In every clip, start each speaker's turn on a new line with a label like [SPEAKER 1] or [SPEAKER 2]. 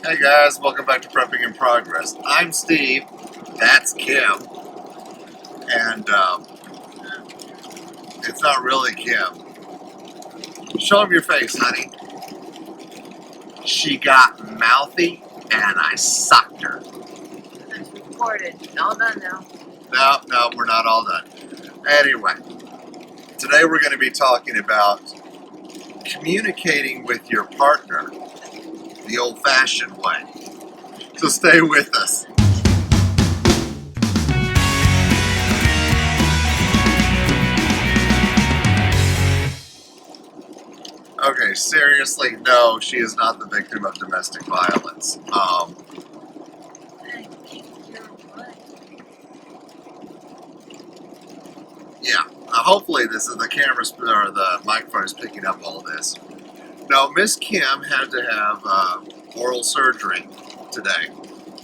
[SPEAKER 1] Hey guys, welcome back to Prepping in Progress. I'm Steve, that's Kim, and it's not really Kim. Show him your face, honey. She got mouthy and I sucked her.
[SPEAKER 2] It's recorded. All done now.
[SPEAKER 1] No, we're not all done. Anyway, today we're going to be talking about communicating with your partner the old-fashioned way. So stay with us. Okay, seriously, no, she is not the victim of domestic violence. Yeah, hopefully this is the camera or the microphone is picking up all this. No, Miss Kim had to have oral surgery today.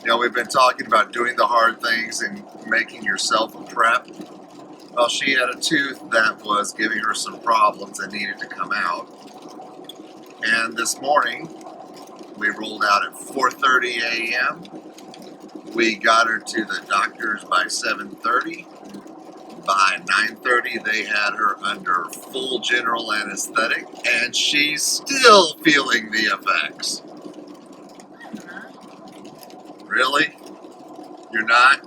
[SPEAKER 1] You know, we've been talking about doing the hard things and making yourself a prep. Well, she had a tooth that was giving her some problems and needed to come out. And this morning, we rolled out at 4:30 a.m. We got her to the doctor's by 7:30. By 9:30, they had her under full general anesthetic, and she's still feeling the effects. Really? You're not?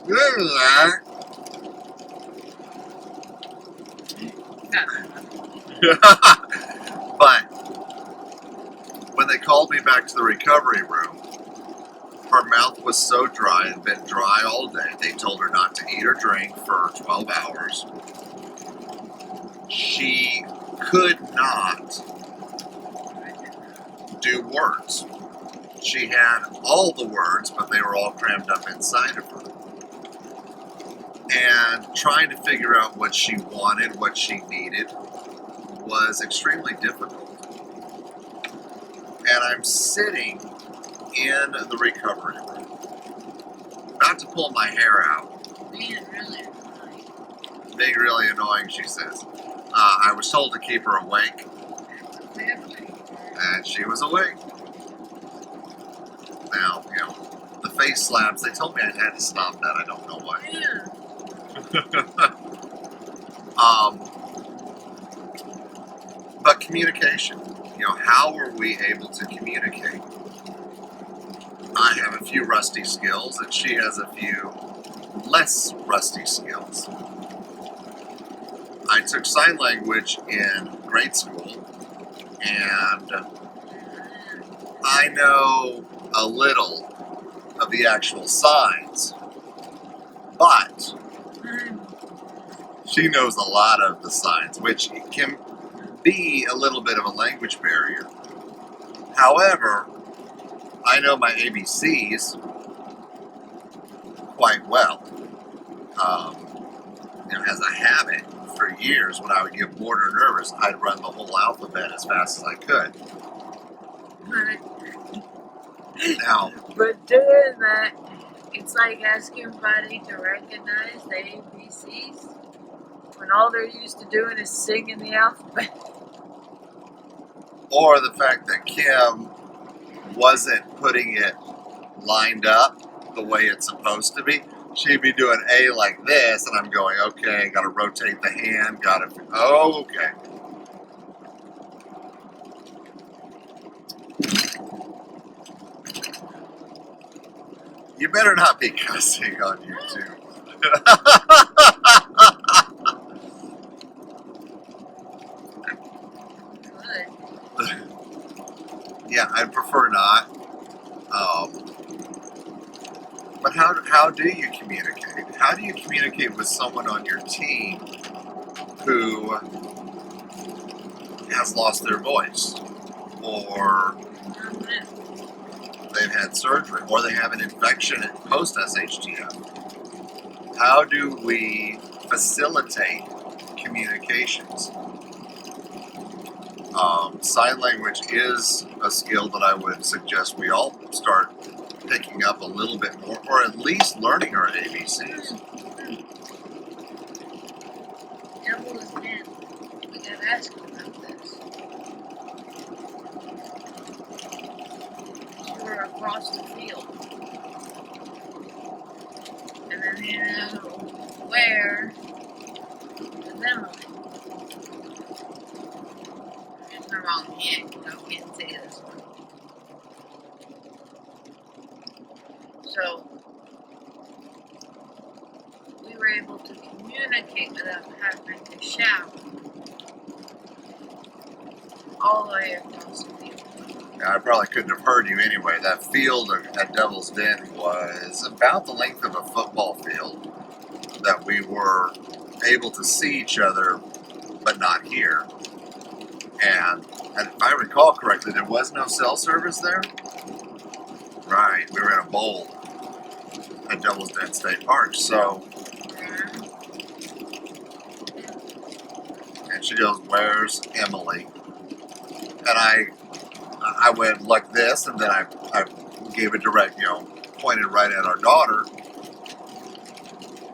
[SPEAKER 1] You're not. But when they called me back to the recovery room, her mouth was so dry and been dry all day. They told her not to eat or drink for 12 hours. She could not do words. She had all the words, but they were all crammed up inside of her. And trying to figure out what she wanted, what she needed, was extremely difficult. And I'm sitting in the recovery room, about to pull my hair out.
[SPEAKER 2] Being really annoying.
[SPEAKER 1] Being really annoying, she says. I was told to keep her awake, and she was awake. Now, you know, the face slaps, they told me I had to stop that, I don't know why.
[SPEAKER 2] Yeah.
[SPEAKER 1] But communication, you know, how are we able to communicate? I have a few rusty skills, and she has a few less rusty skills. I took sign language in grade school, and I know a little of the actual signs, but she knows a lot of the signs, which can be a little bit of a language barrier. However, I know my ABCs quite well. You know, as a habit for years, when I would get bored or nervous, I'd run the whole alphabet as fast as I could. Now,
[SPEAKER 2] But doing that, it's like asking somebody to recognize the ABCs when all they're used to doing is singing the alphabet.
[SPEAKER 1] or the fact that Kim wasn't putting it lined up the way it's supposed to be. She'd be doing A like this, and I'm going, okay, gotta rotate the hand, oh, okay. You better not be cussing on YouTube.
[SPEAKER 2] Good.
[SPEAKER 1] Yeah, I'd prefer not. But how do you communicate? How do you communicate with someone on your team who has lost their voice, or they've had surgery, or they have an infection post-SHTF? How do we facilitate communications? Sign language is a skill that I would suggest we all start picking up a little bit more, or at least learning our ABCs.
[SPEAKER 2] Devil is in. We gotta ask him about this. across the field. And then you know where is Emily. There's no wrong yet, you know, can't say this one. So we were able to communicate without having to shout all the way across the field.
[SPEAKER 1] Yeah, I probably couldn't have heard you anyway. That field at Devil's Den was about the length of a football field that we were able to see each other but not hear. And if I recall correctly, there was no cell service there? Right, we were in a bowl at Devil's Den State Park. So, and she goes, "Where's Emily?" And I went like this, and then I gave a direct, pointed right at our daughter.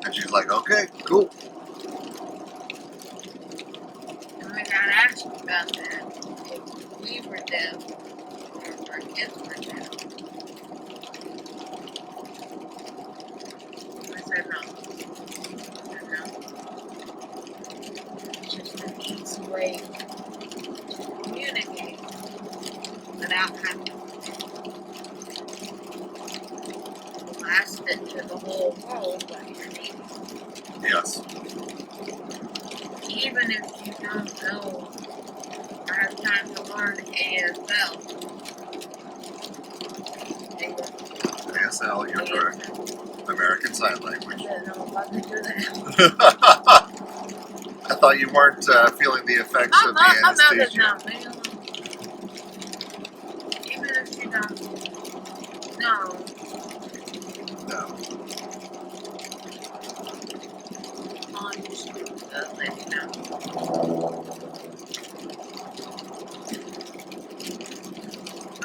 [SPEAKER 1] And she's like, "Okay, cool."
[SPEAKER 2] And we got asked about that. If we were deaf or if our kids were deaf. I said no. It's just an easy way to communicate without having to blast it to the whole world what you're needing.
[SPEAKER 1] Yes.
[SPEAKER 2] Even if you don't know or have time to learn ASL.
[SPEAKER 1] ASL, you're correct. American Sign Language.
[SPEAKER 2] I don't know if I can do that.
[SPEAKER 1] I thought you weren't feeling the effects of the anesthesia.
[SPEAKER 2] Even if you don't know.
[SPEAKER 1] No.
[SPEAKER 2] I'll just let you know.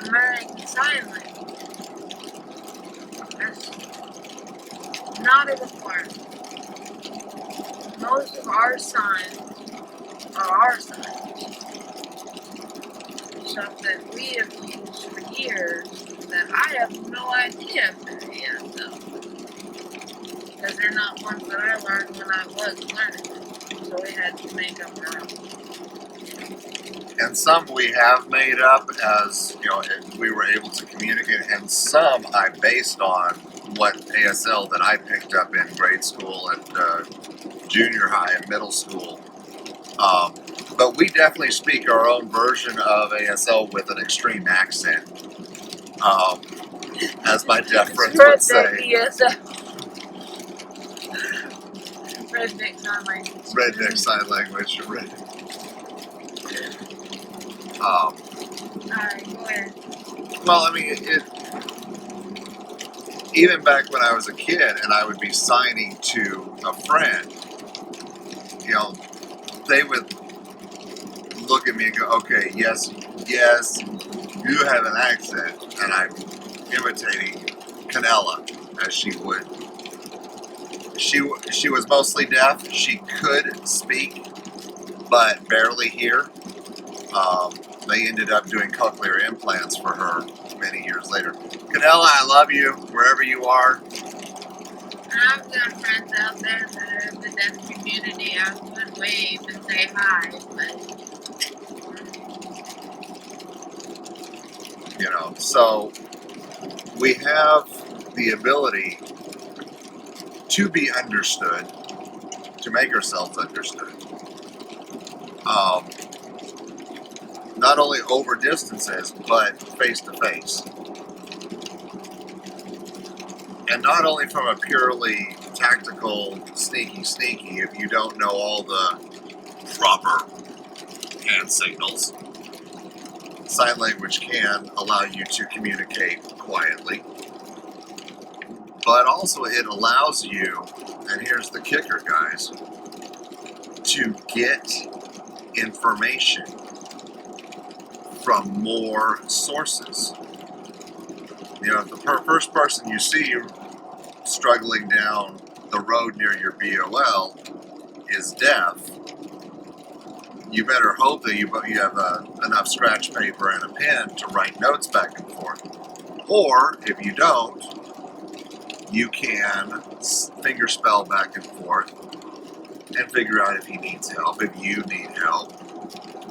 [SPEAKER 2] American Sign Language. That's not a requirement. Most of our signs are our signs. Stuff that we have used for years that I have no idea if they're ASL. Because they're not ones that I learned when I was learning them. So we had to make up our own.
[SPEAKER 1] And some we have made up as, we were able to communicate, and some I based on what ASL that I picked up in grade school and junior high and middle school. But we definitely speak our own version of ASL with an extreme accent, as my deaf friends would say.
[SPEAKER 2] Redneck Sign Language.
[SPEAKER 1] Redneck Sign Language.
[SPEAKER 2] Alright, go ahead.
[SPEAKER 1] Well, I mean, even back when I was a kid and I would be signing to a friend, they would look at me and go, "Okay, yes, you have an accent," and I'm imitating Canella as she would. She was mostly deaf. She could speak, but barely hear. They ended up doing cochlear implants for her many years later. Canella, I love you wherever you are.
[SPEAKER 2] I've got friends out there that are in the deaf community. I would wave and say hi, but
[SPEAKER 1] so we have the ability to be understood, to make ourselves understood. Not only over distances, but face to face. And not only from a purely tactical sneaky, if you don't know all the proper hand signals, sign language can allow you to communicate quietly. But also it allows you, and here's the kicker, guys, to get information from more sources. If the first person you see struggling down the road near your BOL is deaf, you better hope that you have enough scratch paper and a pen to write notes back and forth. Or if you don't, you can finger spell back and forth and figure out if he needs help, if you need help,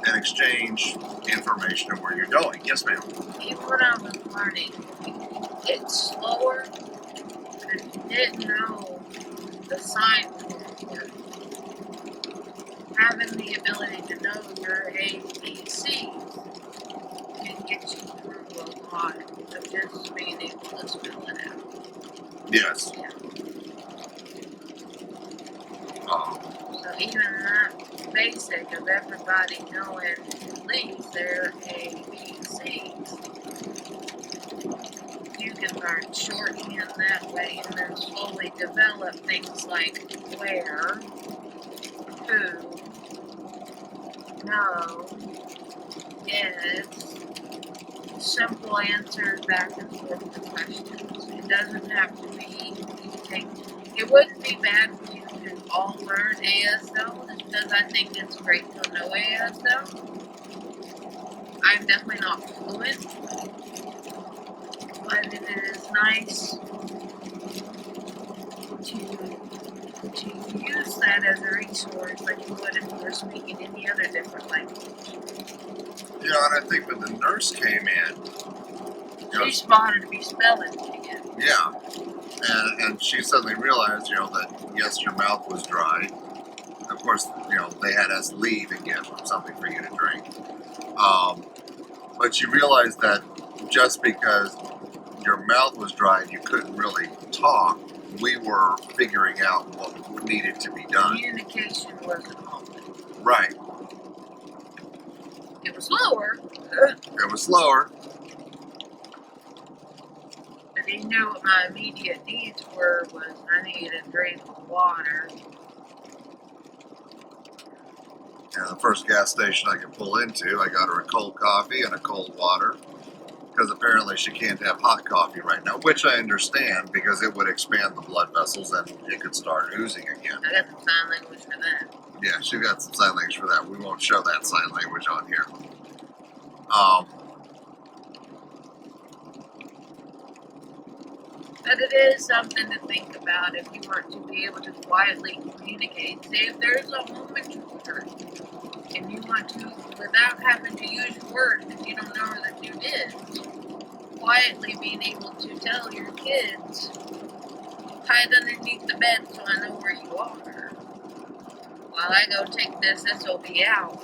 [SPEAKER 1] and exchange information of where you're going. Yes, ma'am.
[SPEAKER 2] Even when I was learning, it's slower because you didn't know the signs were. Having the ability to know your ABCs can get you through a lot of just being able to spell it out.
[SPEAKER 1] Yes.
[SPEAKER 2] Yeah.
[SPEAKER 1] So
[SPEAKER 2] even that basic of everybody knowing at least their ABCs, you can learn shorthand that way and then slowly develop things like where, who, no, yes, simple answers back and forth to questions. It doesn't have to be anything. It wouldn't be bad for you to all learn ASL because I think it's great to know ASL. I'm definitely not fluent, but it is nice to use that as a resource like you would if you were speaking any other different language.
[SPEAKER 1] and I think when the nurse came in,
[SPEAKER 2] She spotted me spelling again.
[SPEAKER 1] yeah, and she suddenly realized, that yes, your mouth was dry. Of course, they had us leave and get something for you to drink. But she realized that just because your mouth was dry and you couldn't really talk, we were figuring out what needed to be done.
[SPEAKER 2] Communication wasn't halted.
[SPEAKER 1] Right.
[SPEAKER 2] It was slower.
[SPEAKER 1] It was slower.
[SPEAKER 2] But he knew what my immediate needs were was I needed a drink of water.
[SPEAKER 1] And the first gas station I could pull into, I got her a cold coffee and a cold water. Because apparently she can't have hot coffee right now, which I understand because it would expand the blood vessels and it could start oozing again.
[SPEAKER 2] I got some sign language for that.
[SPEAKER 1] Yeah, she got some sign language for that. We won't show that sign language on here.
[SPEAKER 2] But it is something to think about if you want to be able to quietly communicate. Say if there's a home intruder and you want to, without having to use words if you don't know where the dude is, quietly being able to tell your kids, hide underneath the bed so I know where you are. While I go take this SOB out.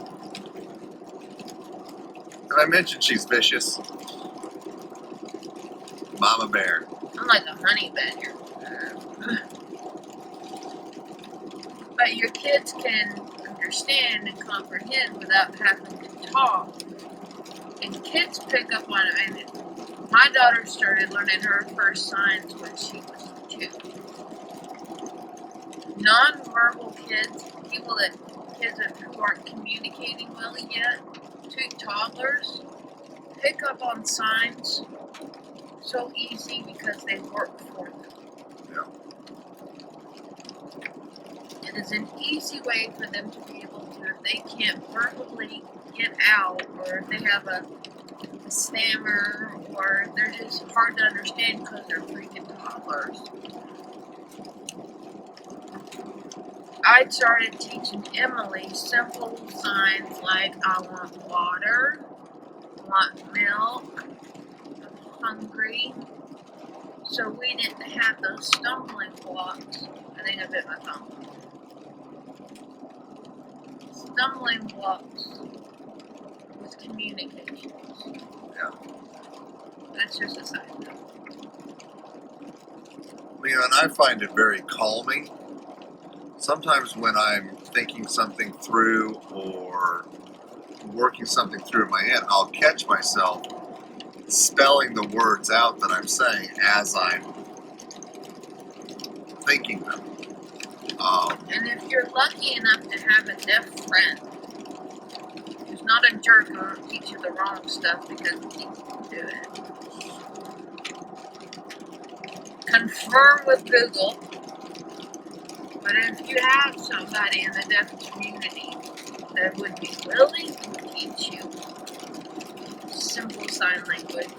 [SPEAKER 1] Did I mention she's vicious? Mama bear.
[SPEAKER 2] I'm like a honey badger. But your kids can understand and comprehend without having to talk. And kids pick up on it. And my daughter started learning her first signs when she was 2. Non-verbal kids, kids who aren't communicating well yet, to toddlers, pick up on signs so easy because they work for them.
[SPEAKER 1] Yeah.
[SPEAKER 2] It is an easy way for them to be able to, if they can't verbally get out, or if they have a stammer, or they're just hard to understand because they're freaking toddlers. I started teaching Emily simple signs like I want water, I want milk, hungry, so we didn't have those stumbling blocks. I think I bit my thumb. Stumbling blocks with communications.
[SPEAKER 1] Yeah.
[SPEAKER 2] That's just a side note.
[SPEAKER 1] And I find it very calming. Sometimes when I'm thinking something through or working something through in my head, I'll catch myself spelling the words out that I'm saying as I'm thinking them.
[SPEAKER 2] And if you're lucky enough to have a deaf friend who's not a jerk who won't teach you the wrong stuff because he can do it, confirm with Google. But if you have somebody in the deaf community that would be willing to teach you simple sign language,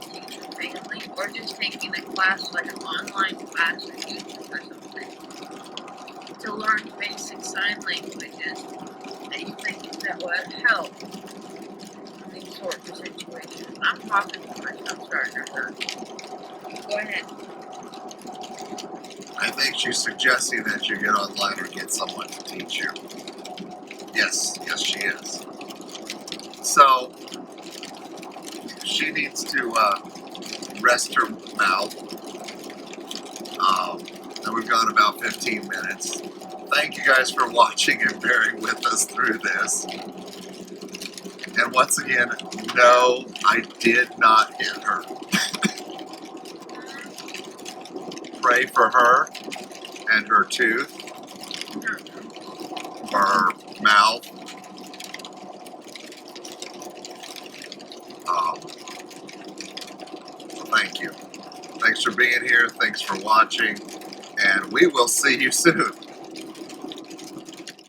[SPEAKER 2] teach you family, or just taking a class like an online class or YouTube or something to learn basic sign languages that you think that would help in these sorts of situations. I'm talking to myself, starting to hurt. Go ahead.
[SPEAKER 1] I think she's suggesting that you get online or get someone to teach you. Yes, she is. So she needs to rest her mouth. And we've gone about 15 minutes. Thank you guys for watching and bearing with us through this. And once again, no, I did not hit her. Pray for her and her tooth, for her mouth. Thank you. Thanks for being here. Thanks for watching. And we will see you soon.